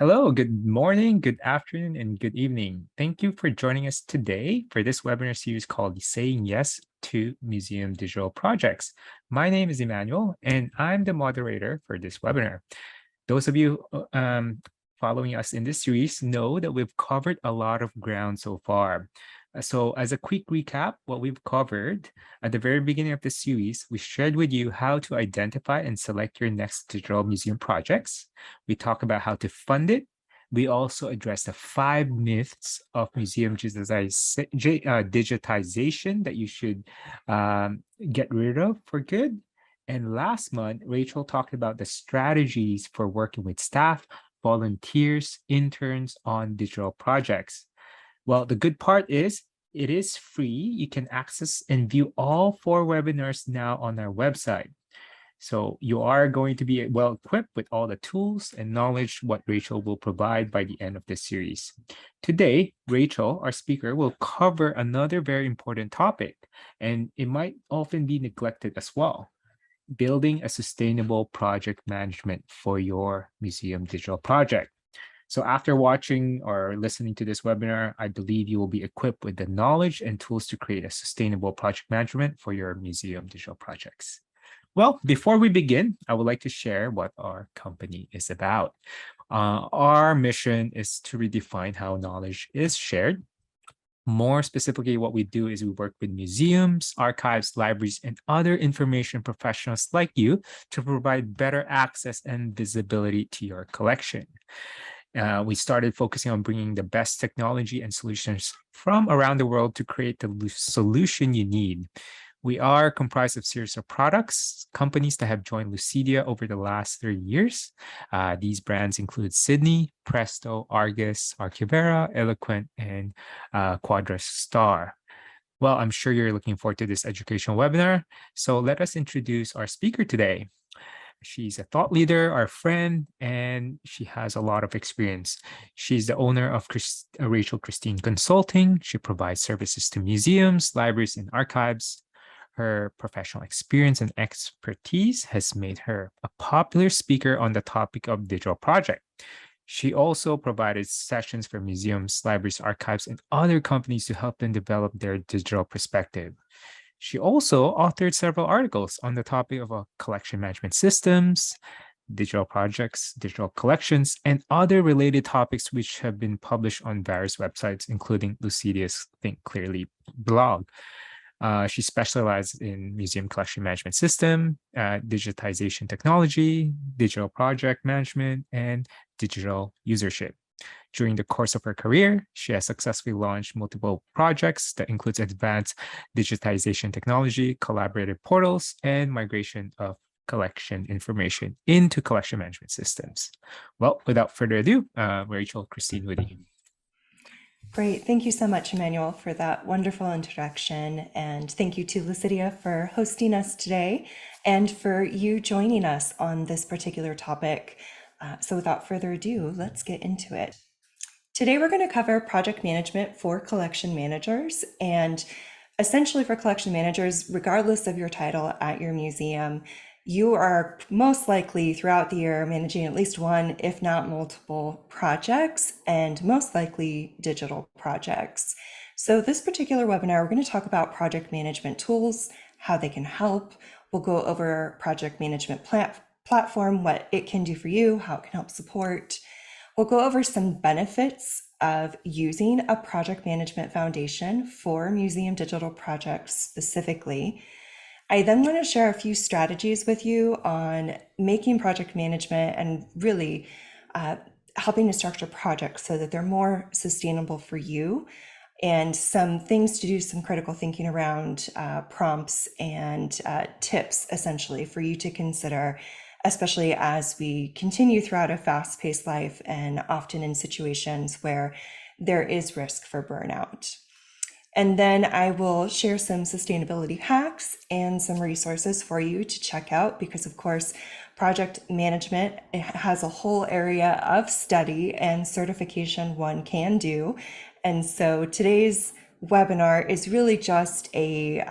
Hello, good morning, good afternoon, and good evening. Thank you for joining us today for this webinar series called Saying Yes to Museum Digital Projects. My name is Emmanuel, and I'm the moderator for this webinar. Those of you following us in this series know that we've covered a lot of ground so far. So as a quick recap, what we've covered at the very beginning of the series, we shared with you how to identify and select your next digital museum projects. We talk about how to fund it. We also address the 5 myths of museum digitization that you should get rid of for good. And last month, Rachel talked about the strategies for working with staff, volunteers, interns on digital projects. Well, the good part is it is free. You can access and view all 4 webinars now on our website. So you are going to be well equipped with all the tools and knowledge what Rachel will provide by the end of this series. Today, Rachel, our speaker, will cover another very important topic, and it might often be neglected as well: building a sustainable project management for your museum digital project. So after watching or listening to this webinar, I believe you will be equipped with the knowledge and tools to create a sustainable project management for your museum digital projects. Well, before we begin, I would like to share what our company is about. Our mission is to redefine how knowledge is shared. More specifically, what we do is we work with museums, archives, libraries, and other information professionals like you to provide better access and visibility to your collection. We started focusing on bringing the best technology and solutions from around the world to create the solution you need. We are comprised of a series of companies that have joined Lucidea over the last 30 years. These brands include Sydney, Presto, Argus, Archivera, Eloquent, and Quadra Star. Well, I'm sure you're looking forward to this educational webinar. So let us introduce our speaker today. She's a thought leader, our friend, and she has a lot of experience. She's the owner of Rachael Cristine Consulting. She provides services to museums, libraries, and archives. Her professional experience and expertise has made her a popular speaker on the topic of digital project. She also provided sessions for museums, libraries, archives, and other companies to help them develop their digital perspective. She also authored several articles on the topic of collection management systems, digital projects, digital collections, and other related topics which have been published on various websites, including Lucidea's Think Clearly blog. She specialized in museum collection management system, digitization technology, digital project management, and digital usership. During the course of her career, she has successfully launched multiple projects that includes advanced digitization technology, collaborative portals, and migration of collection information into collection management systems. Well, without further ado, Rachael Cristine Woody. Great. Thank you so much, Emmanuel, for that wonderful introduction. And thank you to Lucidea for hosting us today and for you joining us on this particular topic. So without further ado, let's get into it. Today, we're going to cover project management for collection managers. And essentially for collection managers, regardless of your title at your museum, you are most likely throughout the year managing at least one, if not multiple projects, and most likely digital projects. So this particular webinar, we're going to talk about project management tools, how they can help. We'll go over project management platform, what it can do for you, how it can help support. We'll go over some benefits of using a project management foundation for museum digital projects specifically. I then want to share a few strategies with you on making project management and really helping to structure projects so that they're more sustainable for you, and some things to do some critical thinking around prompts and tips essentially for you to consider, especially as we continue throughout a fast-paced life and often in situations where there is risk for burnout. And then I will share some sustainability hacks and some resources for you to check out because, of course, project management has a whole area of study and certification one can do. And so today's webinar is really just a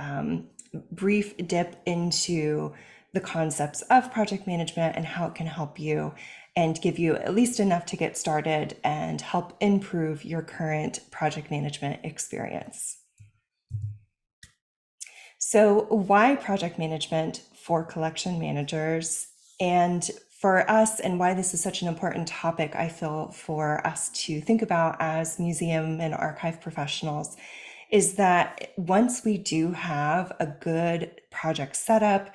brief dip into the concepts of project management and how it can help you and give you at least enough to get started and help improve your current project management experience. So, why project management for collection managers? And for us, and why this is such an important topic, I feel, for us to think about as museum and archive professionals, is that once we do have a good project setup,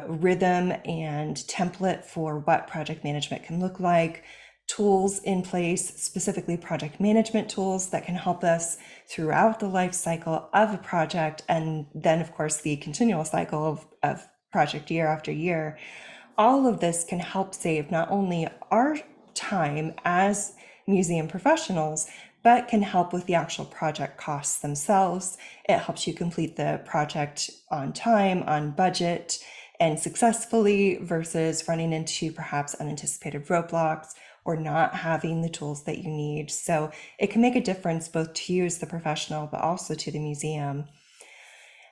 rhythm and template for what project management can look like, tools in place, specifically project management tools that can help us throughout the life cycle of a project, and then of course the continual cycle of project year after year. All of this can help save not only our time as museum professionals, but can help with the actual project costs themselves. It helps you complete the project on time, on budget, and successfully, versus running into perhaps unanticipated roadblocks or not having the tools that you need. So it can make a difference both to you as the professional, but also to the museum.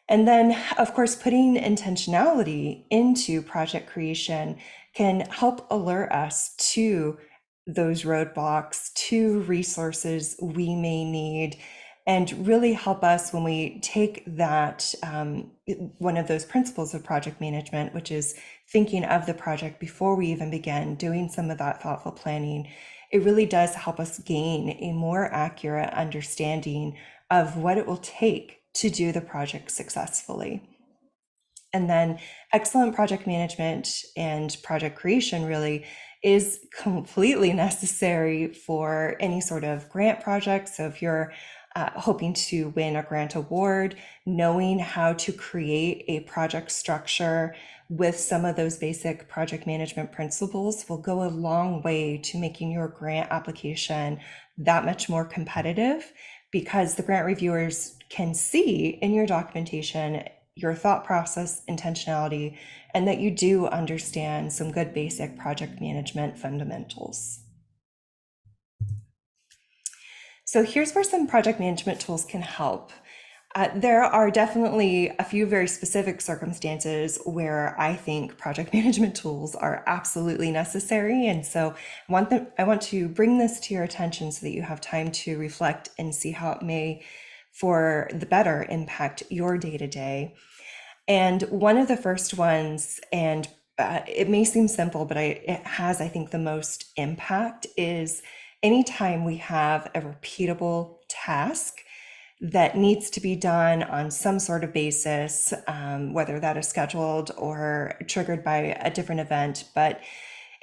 And then, of course, putting intentionality into project creation can help alert us to those roadblocks, to resources we may need, and really help us when we take that one of those principles of project management, which is thinking of the project before we even begin, doing some of that thoughtful planning. It really does help us gain a more accurate understanding of what it will take to do the project successfully. And then excellent project management and project creation really is completely necessary for any sort of grant project. So if you're hoping to win a grant award, knowing how to create a project structure with some of those basic project management principles will go a long way to making your grant application that much more competitive, because the grant reviewers can see in your documentation your thought process, intentionality, and that you do understand some good basic project management fundamentals. So here's where some project management tools can help. There are definitely a few very specific circumstances where I think project management tools are absolutely necessary. And so I want to bring this to your attention so that you have time to reflect and see how it may, for the better, impact your day-to-day. And one of the first ones, and it may seem simple, but it has, I think, the most impact, is anytime we have a repeatable task that needs to be done on some sort of basis, whether that is scheduled or triggered by a different event, but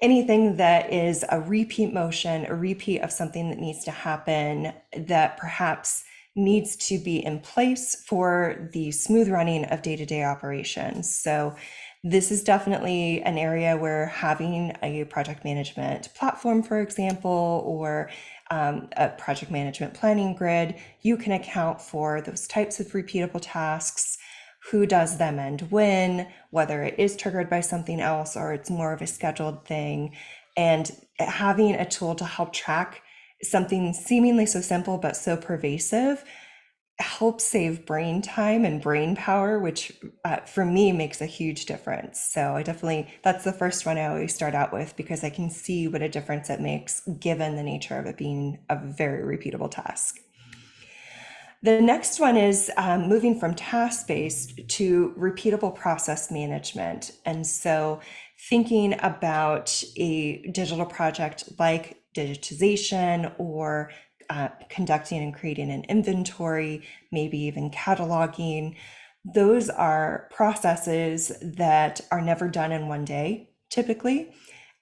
anything that is a repeat motion, a repeat of something that needs to happen that perhaps needs to be in place for the smooth running of day-to-day operations. So this is definitely an area where having a project management platform, for example, or a project management planning grid, you can account for those types of repeatable tasks, who does them and when, whether it is triggered by something else or it's more of a scheduled thing. And having a tool to help track something seemingly so simple but so pervasive helps save brain time and brain power, which for me makes a huge difference. So that's the first one I always start out with, because I can see what a difference it makes given the nature of it being a very repeatable task. The next one is moving from task-based to repeatable process management. And so thinking about a digital project like digitization, or conducting and creating an inventory, maybe even cataloging. Those are processes that are never done in one day, typically,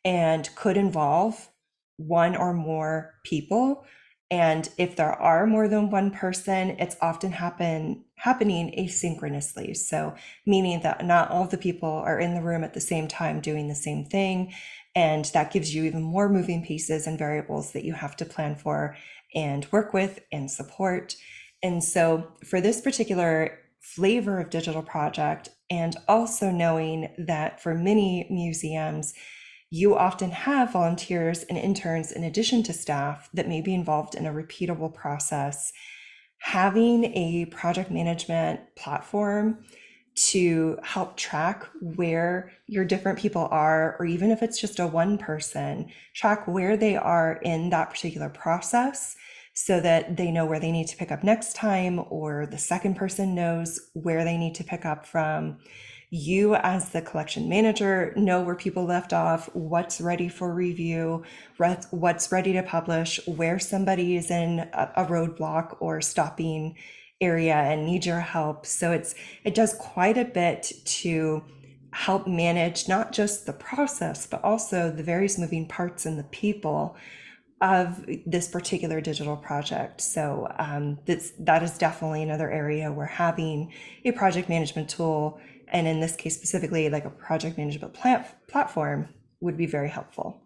and could involve one or more people. And if there are more than one person, it's often happening asynchronously. So meaning that not all of the people are in the room at the same time doing the same thing. And that gives you even more moving pieces and variables that you have to plan for and work with and support. And so for this particular flavor of digital project, and also knowing that for many museums, you often have volunteers and interns in addition to staff that may be involved in a repeatable process, having a project management platform to help track where your different people are, or even if it's just a one person, track where they are in that particular process so that they know where they need to pick up next time, or the second person knows where they need to pick up from. You, as the collection manager, know where people left off, what's ready for review, what's ready to publish, where somebody is in a roadblock or stopping area and need your help. So it does quite a bit to help manage not just the process, but also the various moving parts and the people of this particular digital project. So that is definitely another area where having a project management tool, and in this case specifically like a project management platform, would be very helpful.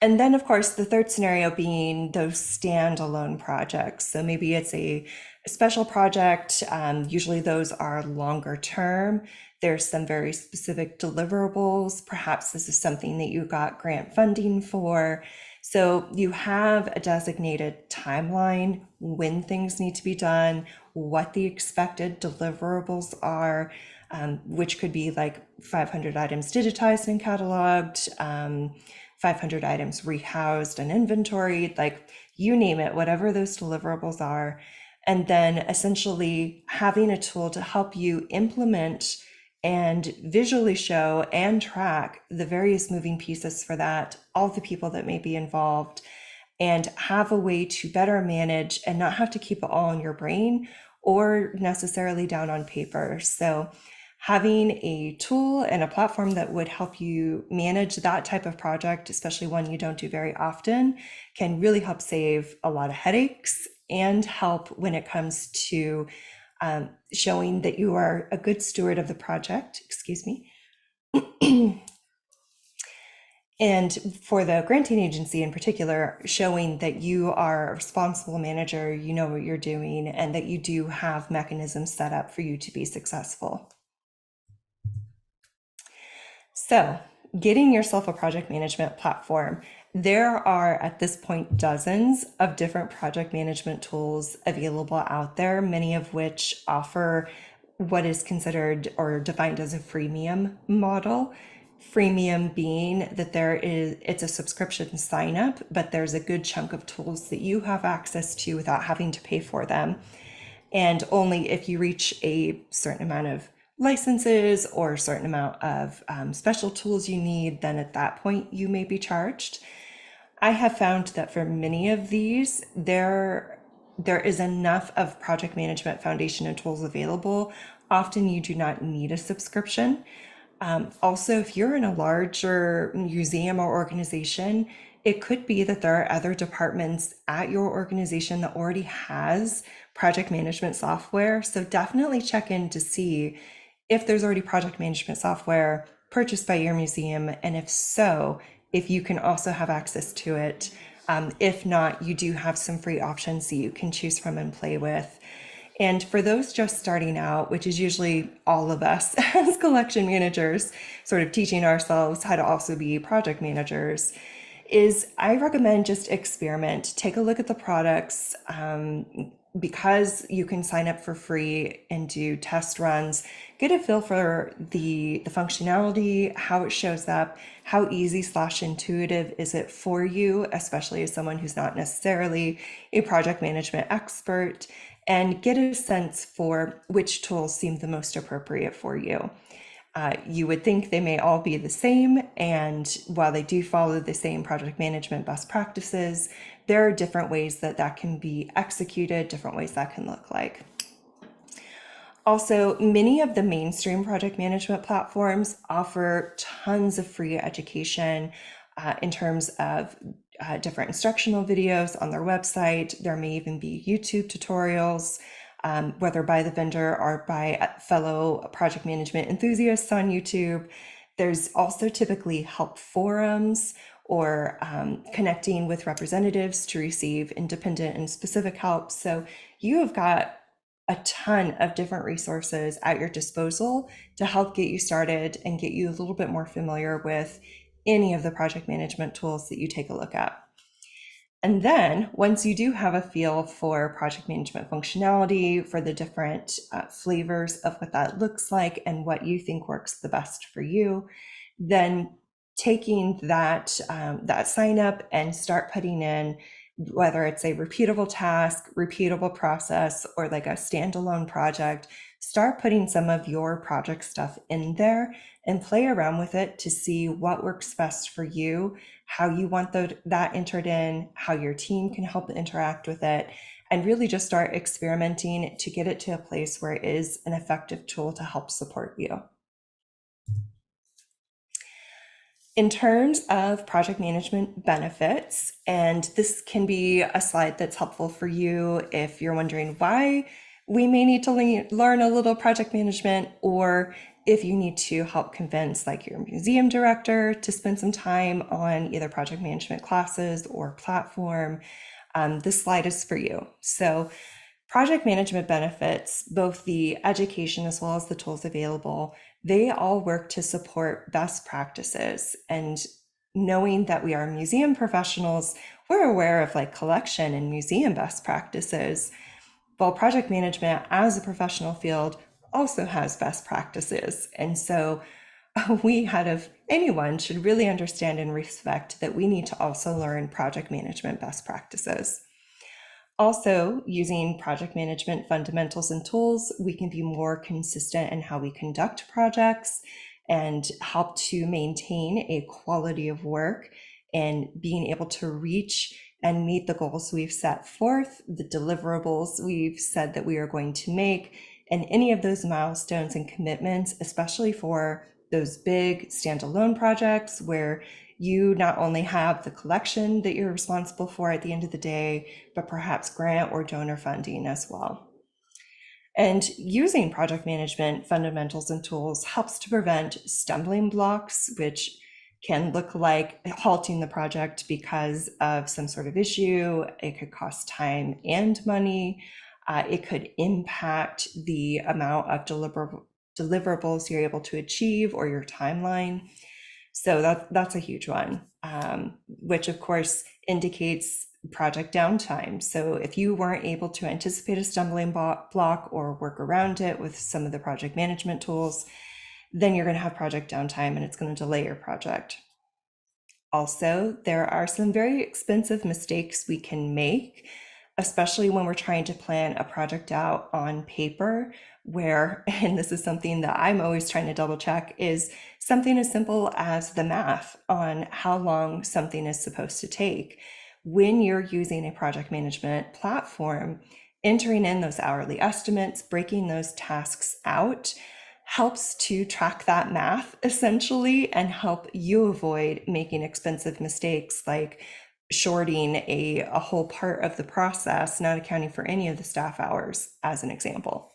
And then, of course, the third scenario being those standalone projects. So maybe it's a special project. Usually those are longer term. There's some very specific deliverables. Perhaps this is something that you got grant funding for. So you have a designated timeline when things need to be done, what the expected deliverables are, which could be like 500 items digitized and cataloged, 500 items rehoused and inventoried, like you name it, whatever those deliverables are. And then essentially having a tool to help you implement and visually show and track the various moving pieces for that, all the people that may be involved, and have a way to better manage and not have to keep it all in your brain or necessarily down on paper. So having a tool and a platform that would help you manage that type of project, especially one you don't do very often, can really help save a lot of headaches and help when it comes to showing that you are a good steward of the project, excuse me. And for the granting agency in particular, showing that you are a responsible manager, you know what you're doing, and that you do have mechanisms set up for you to be successful. So, getting yourself a project management platform. There are at this point dozens of different project management tools available out there, many of which offer what is considered or defined as a freemium model. Freemium being that it's a subscription sign up, but there's a good chunk of tools that you have access to without having to pay for them. And only if you reach a certain amount of licenses or a certain amount of special tools you need, then at that point you may be charged. I have found that for many of these, there is enough of project management foundation and tools available. Often you do not need a subscription. Also, if you're in a larger museum or organization, it could be that there are other departments at your organization that already has project management software. So definitely check in to see if there's already project management software purchased by your museum, and if so, if you can also have access to it. If not, you do have some free options that you can choose from and play with. And for those just starting out, which is usually all of us as collection managers, sort of teaching ourselves how to also be project managers, is I recommend just experiment. Take a look at the products. Because you can sign up for free and do test runs, get a feel for the functionality, how it shows up, how easy/intuitive is it for you, especially as someone who's not necessarily a project management expert, and get a sense for which tools seem the most appropriate for you. You would think they may all be the same, and while they do follow the same project management best practices, there are different ways that can be executed, different ways that can look like. Also, many of the mainstream project management platforms offer tons of free education in terms of different instructional videos on their website. There may even be YouTube tutorials, whether by the vendor or by fellow project management enthusiasts on YouTube. There's also typically help forums or connecting with representatives to receive independent and specific help. So you have got a ton of different resources at your disposal to help get you started and get you a little bit more familiar with any of the project management tools that you take a look at. And then once you do have a feel for project management functionality, for the different flavors of what that looks like and what you think works the best for you, then taking that that sign up and start putting in, whether it's a repeatable task, repeatable process, or like a standalone project, start putting some of your project stuff in there and play around with it to see what works best for you, how you want that entered in, how your team can help interact with it, and really just start experimenting to get it to a place where it is an effective tool to help support you. In terms of project management benefits, and this can be a slide that's helpful for you if you're wondering why we may need to learn a little project management, or if you need to help convince like your museum director to spend some time on either project management classes or platform, this slide is for you. So project management benefits, both the education as well as the tools available, they all work to support best practices. And knowing that we are museum professionals, we're aware of like collection and museum best practices, while project management as a professional field also has best practices. And so we, out of anyone, should really understand and respect that we need to also learn project management best practices. Also, using project management fundamentals and tools, we can be more consistent in how we conduct projects and help to maintain a quality of work and being able to reach and meet the goals we've set forth, the deliverables we've said that we are going to make, and any of those milestones and commitments, especially for those big standalone projects where you not only have the collection that you're responsible for at the end of the day, but perhaps grant or donor funding as well. And using project management fundamentals and tools helps to prevent stumbling blocks, which can look like halting the project because of some sort of issue. It could cost time and money. It could impact the amount of deliverables you're able to achieve or your timeline. So that's a huge one, which of course indicates project downtime. So if you weren't able to anticipate a stumbling block or work around it with some of the project management tools, then you're going to have project downtime and it's going to delay your project. Also, there are some very expensive mistakes we can make, especially when we're trying to plan a project out on paper, where, and this is something that I'm always trying to double check, is something as simple as the math on how long something is supposed to take. When you're using a project management platform, entering in those hourly estimates, breaking those tasks out, helps to track that math essentially and help you avoid making expensive mistakes like shorting a whole part of the process, not accounting for any of the staff hours, as an example.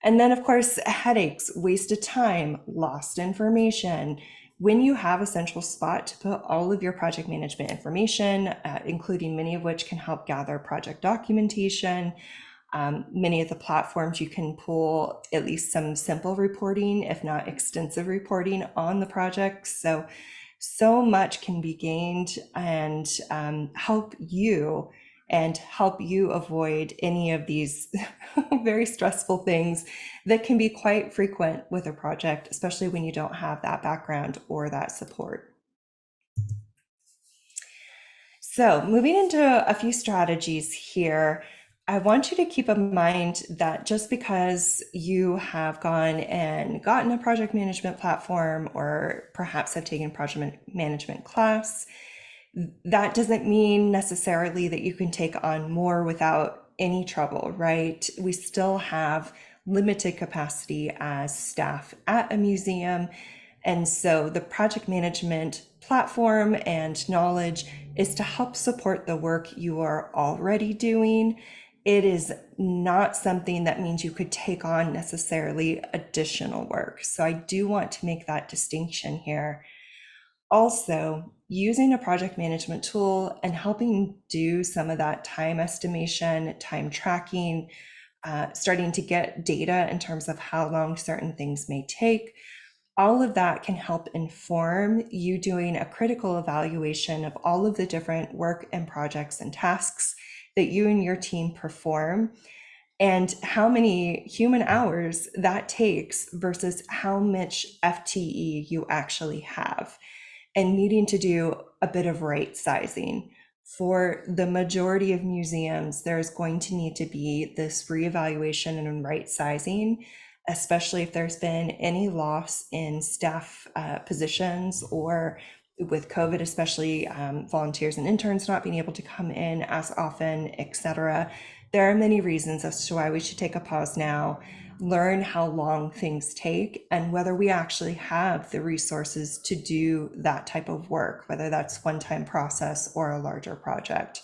And then, of course, headaches, wasted time, lost information. When you have a central spot to put all of your project management information, including many of which can help gather project documentation, many of the platforms you can pull at least some simple reporting, if not extensive reporting on the project. So much can be gained and help you avoid any of these very stressful things that can be quite frequent with a project, especially when you don't have that background or that support. So moving into a few strategies here, I want you to keep in mind that just because you have gone and gotten a project management platform or perhaps have taken a project management class, that doesn't mean necessarily that you can take on more without any trouble, right? We still have limited capacity as staff at a museum. And so the project management platform and knowledge is to help support the work you are already doing. It is not something that means you could take on necessarily additional work. So I do want to make that distinction here. Also, using a project management tool and helping do some of that time estimation, time tracking, starting to get data in terms of how long certain things may take, All of that can help inform you doing a critical evaluation of all of the different work and projects and tasks that you and your team perform, and how many human hours that takes versus how much FTE you actually have, and needing to do a bit of right sizing. For the majority of museums, there's going to need to be this reevaluation and right sizing, especially if there's been any loss in staff positions, or with COVID, especially volunteers and interns not being able to come in as often, etc. There are many reasons as to why we should take a pause now, learn how long things take, and whether we actually have the resources to do that type of work, whether that's one-time process or a larger project.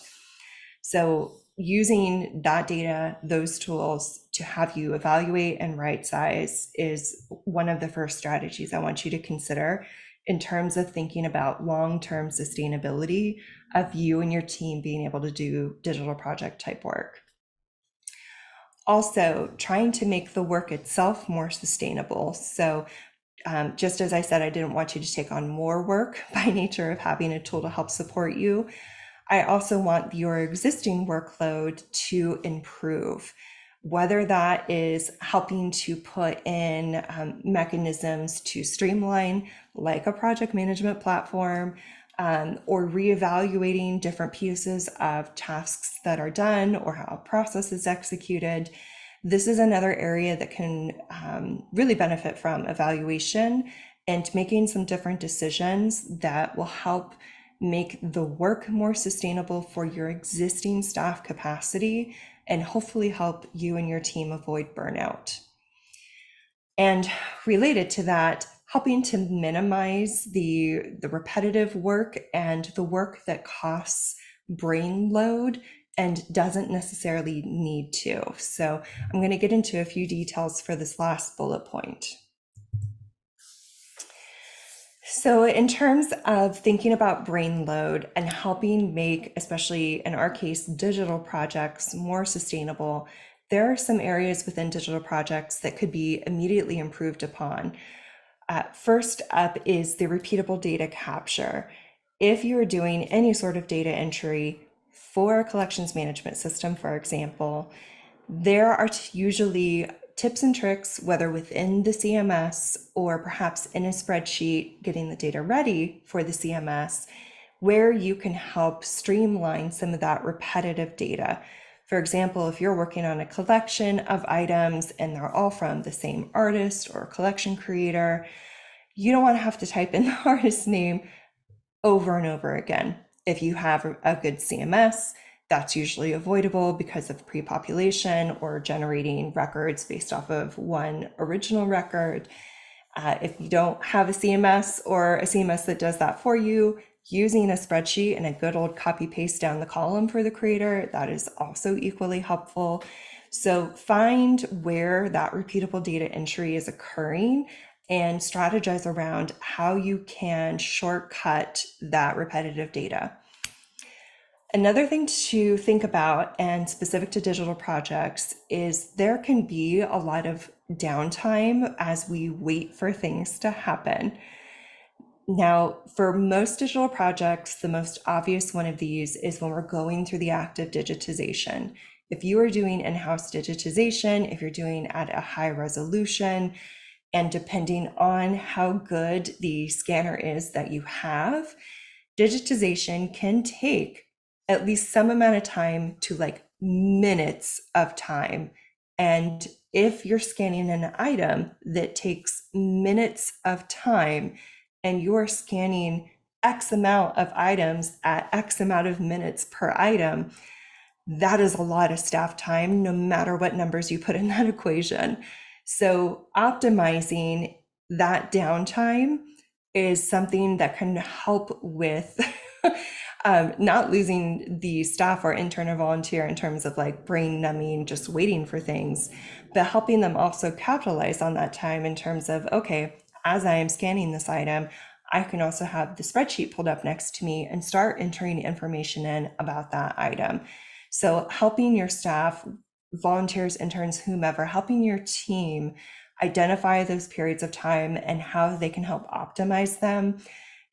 So using that data, those tools to have you evaluate and right size is one of the first strategies I want you to consider in terms of thinking about long-term sustainability of you and your team being able to do digital project type work. Also, trying to make the work itself more sustainable. So just as I said, I didn't want you to take on more work by nature of having a tool to help support you. I also want your existing workload to improve, whether that is helping to put in mechanisms to streamline, like a project management platform, or reevaluating different pieces of tasks that are done or how a process is executed. This is another area that can really benefit from evaluation and making some different decisions that will help make the work more sustainable for your existing staff capacity and hopefully help you and your team avoid burnout. And related to that, helping to minimize the repetitive work and the work that costs brain load and doesn't necessarily need to. So I'm going to get into a few details for this last bullet point. So in terms of thinking about brain load and helping make, especially in our case, digital projects more sustainable, there are some areas within digital projects that could be immediately improved upon. First up is the repeatable data capture. If you're doing any sort of data entry for a collections management system, for example, there are usually tips and tricks, whether within the CMS or perhaps in a spreadsheet, getting the data ready for the CMS, where you can help streamline some of that repetitive data. For example, if you're working on a collection of items and they're all from the same artist or collection creator, you don't want to have to type in the artist's name over and over again. If you have a good CMS, that's usually avoidable because of pre-population or generating records based off of one original record. If you don't have a CMS or a CMS that does that for you, using a spreadsheet and a good old copy paste down the column for the creator, that is also equally helpful. So find where that repeatable data entry is occurring and strategize around how you can shortcut that repetitive data. Another thing to think about, and specific to digital projects, is there can be a lot of downtime as we wait for things to happen. Now, for most digital projects, the most obvious one of these is when we're going through the act of digitization. If you are doing in-house digitization, if you're doing at a high resolution, and depending on how good the scanner is that you have, digitization can take at least some amount of time to like minutes of time. And if you're scanning an item that takes minutes of time and you're scanning X amount of items at X amount of minutes per item, that is a lot of staff time, no matter what numbers you put in that equation. So optimizing that downtime is something that can help with not losing the staff or intern or volunteer in terms of like brain numbing, just waiting for things, but helping them also capitalize on that time in terms of, okay, as I am scanning this item, I can also have the spreadsheet pulled up next to me and start entering information in about that item. So helping your staff, volunteers, interns, whomever, helping your team identify those periods of time and how they can help optimize them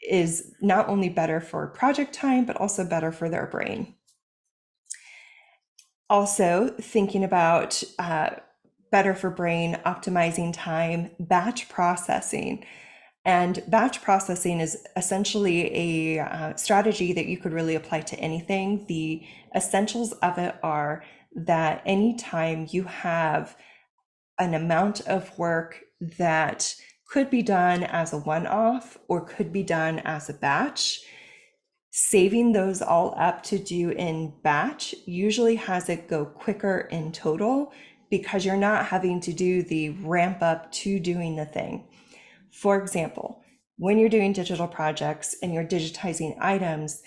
is not only better for project time, but also better for their brain. Also, thinking about better for brain, optimizing time, batch processing. And batch processing is essentially a strategy that you could really apply to anything. The essentials of it are that anytime you have an amount of work that could be done as a one-off or could be done as a batch, saving those all up to do in batch usually has it go quicker in total because you're not having to do the ramp up to doing the thing. For example, when you're doing digital projects and you're digitizing items,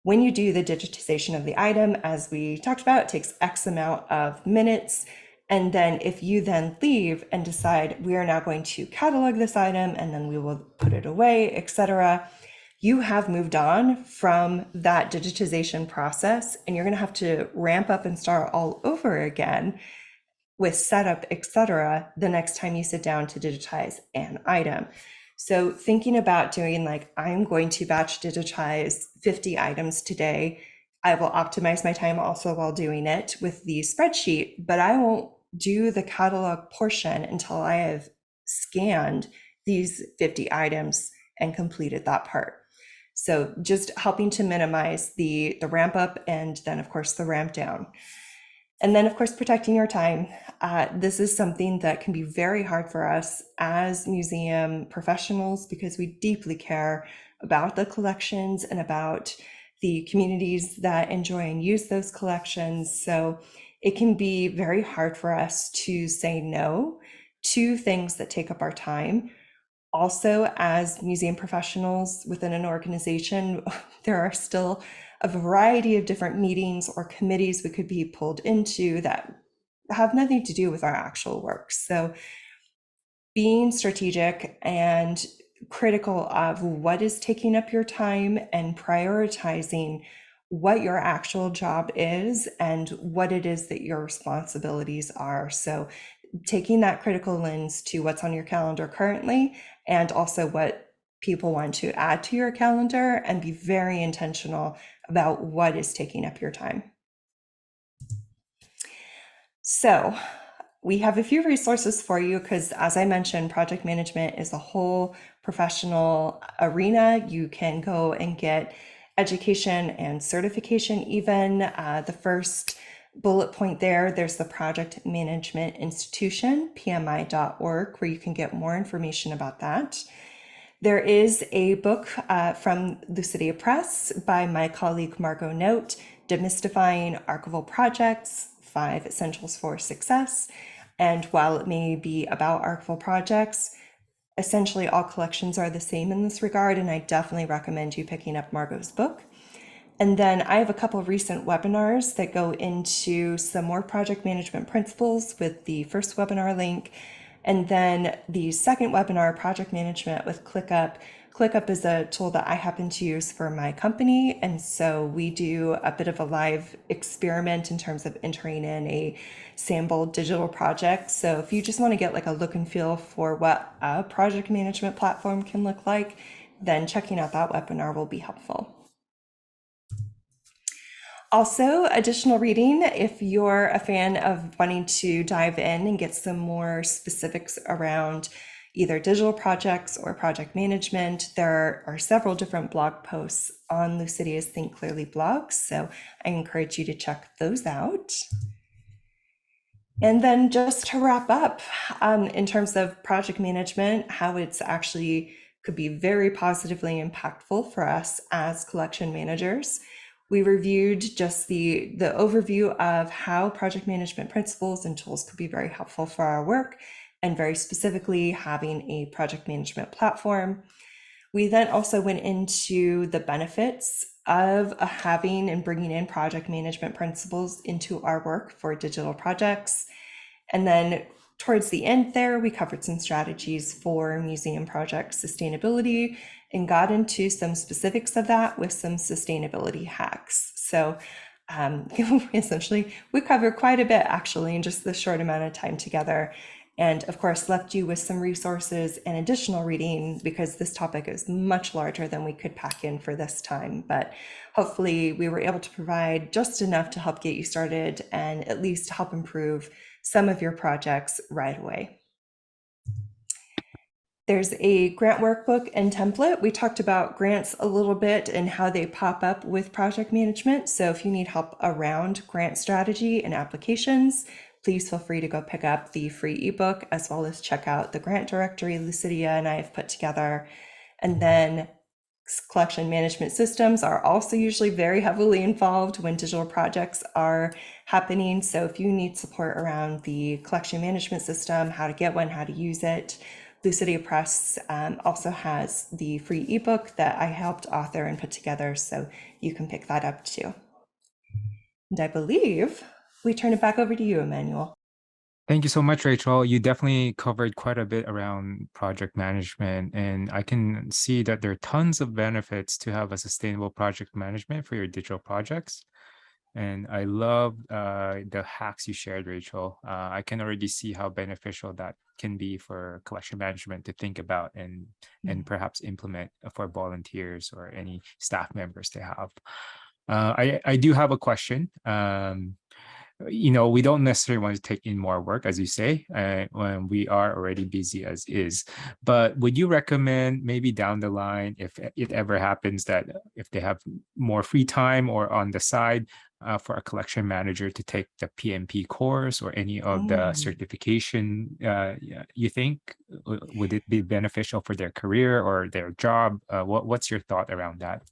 when you do the digitization of the item, as we talked about, it takes X amount of minutes. And then if you then leave and decide we are now going to catalog this item and then we will put it away, etc., you have moved on from that digitization process and you're going to have to ramp up and start all over again with setup, etc., the next time you sit down to digitize an item. So thinking about doing like, I'm going to batch digitize 50 items today. I will optimize my time also while doing it with the spreadsheet, but I won't do the catalog portion until I have scanned these 50 items and completed that part. So just helping to minimize the ramp up and then of course the ramp down. And then, of course, protecting your time. This is something that can be very hard for us as museum professionals because we deeply care about the collections and about the communities that enjoy and use those collections. So it can be very hard for us to say no to things that take up our time. Also, as museum professionals within an organization, there are still a variety of different meetings or committees we could be pulled into that have nothing to do with our actual work. So being strategic and critical of what is taking up your time and prioritizing what your actual job is and what it is that your responsibilities are. So taking that critical lens to what's on your calendar currently and also what people want to add to your calendar and be very intentional about what is taking up your time. So we have a few resources for you because, as I mentioned, project management is a whole professional arena. You can go and get education and certification even. The first bullet point there's the Project Management Institution, pmi.org, where you can get more information about that. There is a book from Lucidea Press by my colleague Margot Note, Demystifying Archival Projects, 5 Essentials for Success. And while it may be about archival projects, essentially all collections are the same in this regard, and I definitely recommend you picking up Margot's book. And then I have a couple of recent webinars that go into some more project management principles with the first webinar link. And then the second webinar, Project Management with ClickUp. ClickUp is a tool that I happen to use for my company. And so we do a bit of a live experiment in terms of entering in a sample digital project. So if you just want to get like a look and feel for what a project management platform can look like, then checking out that webinar will be helpful. Also, additional reading, if you're a fan of wanting to dive in and get some more specifics around either digital projects or project management, there are several different blog posts on Lucidea's Think Clearly blog, so I encourage you to check those out. And then just to wrap up, in terms of project management, how it's actually could be very positively impactful for us as collection managers. We reviewed just the overview of how project management principles and tools could be very helpful for our work, and very specifically having a project management platform. We then also went into the benefits of having and bringing in project management principles into our work for digital projects. And then towards the end there, we covered some strategies for museum project sustainability and got into some specifics of that with some sustainability hacks. So essentially, we covered quite a bit actually in just this short amount of time together. and of course left you with some resources and additional reading because this topic is much larger than we could pack in for this time. But hopefully we were able to provide just enough to help get you started and at least help improve some of your projects right away. There's a grant workbook and template. We talked about grants a little bit and how they pop up with project management. So if you need help around grant strategy and applications, please feel free to go pick up the free ebook as well as check out the grant directory Lucidea and I have put together. And then collection management systems are also usually very heavily involved when digital projects are happening. So if you need support around the collection management system, how to get one, how to use it, Lucidea Press also has the free ebook that I helped author and put together, so you can pick that up too. And I believe we turn it back over to you, Emmanuel. Thank you so much, Rachel. You definitely covered quite a bit around project management, and I can see that there are tons of benefits to have a sustainable project management for your digital projects. And I love the hacks you shared, Rachel. I can already see how beneficial that can be for collection management to think about and perhaps implement for volunteers or any staff members they have. I do have a question. We don't necessarily want to take in more work, as you say, when we are already busy as is. But would you recommend maybe down the line, if it ever happens that if they have more free time or on the side, for a collection manager to take the PMP course or any of the certification, you think would it be beneficial for their career or their job? What's your thought around that?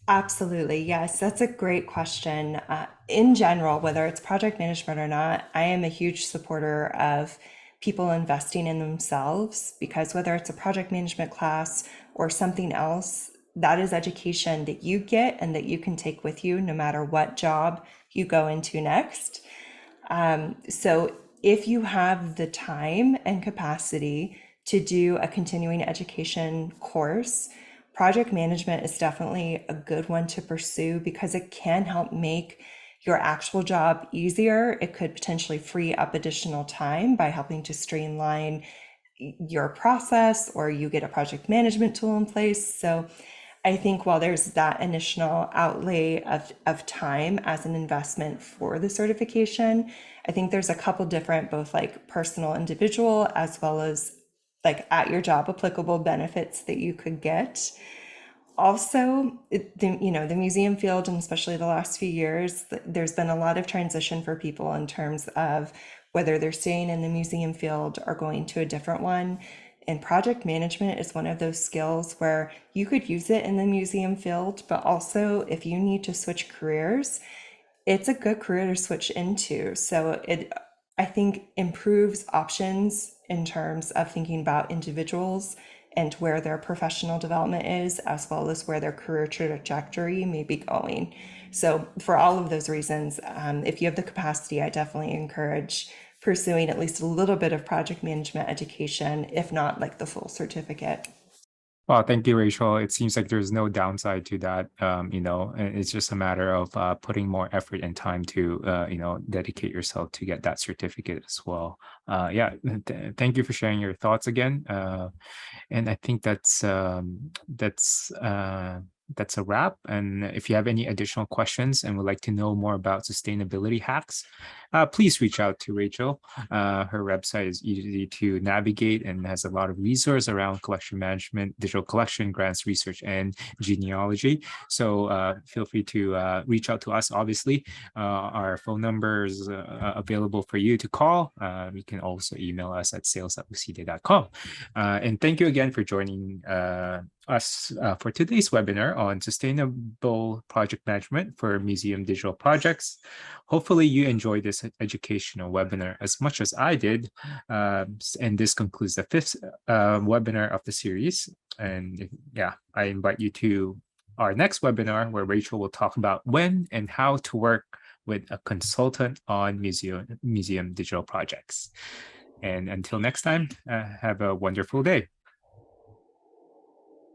Absolutely. Yes, that's a great question. In general, whether it's project management or not, I am a huge supporter of people investing in themselves because whether it's a project management class or something else, that is education that you get and that you can take with you no matter what job you go into next. So if you have the time and capacity to do a continuing education course, project management is definitely a good one to pursue because it can help make your actual job easier. It could potentially free up additional time by helping to streamline your process, or you get a project management tool in place. So I think while there's that initial outlay of time as an investment for the certification, I think there's a couple different, both like personal, individual, as well as like at your job applicable benefits that you could get. Also, the museum field, and especially the last few years, there's been a lot of transition for people in terms of whether they're staying in the museum field or going to a different one. And project management is one of those skills where you could use it in the museum field, but also if you need to switch careers, it's a good career to switch into. So it, I think, improves options in terms of thinking about individuals and where their professional development is, as well as where their career trajectory may be going. So for all of those reasons, if you have the capacity, I definitely encourage pursuing at least a little bit of project management education, if not like the full certificate. Well, thank you, Rachel. It seems like there's no downside to that. It's just a matter of putting more effort and time to, dedicate yourself to get that certificate as well. Thank you for sharing your thoughts again. And I think that's a wrap. And if you have any additional questions and would like to know more about sustainability hacks, please reach out to Rachel. Her website is easy to navigate and has a lot of resources around collection management, digital collection, grants, research, and genealogy. So feel free to reach out to us. Obviously, our phone number is available for you to call. You can also email us at sales@lucidea.com. And thank you again for joining us for today's webinar on sustainable project management for museum digital projects. Hopefully you enjoyed this educational webinar as much as I did. And this concludes the fifth webinar of the series. And I invite you to our next webinar where Rachel will talk about when and how to work with a consultant on museum digital projects. And until next time, have a wonderful day.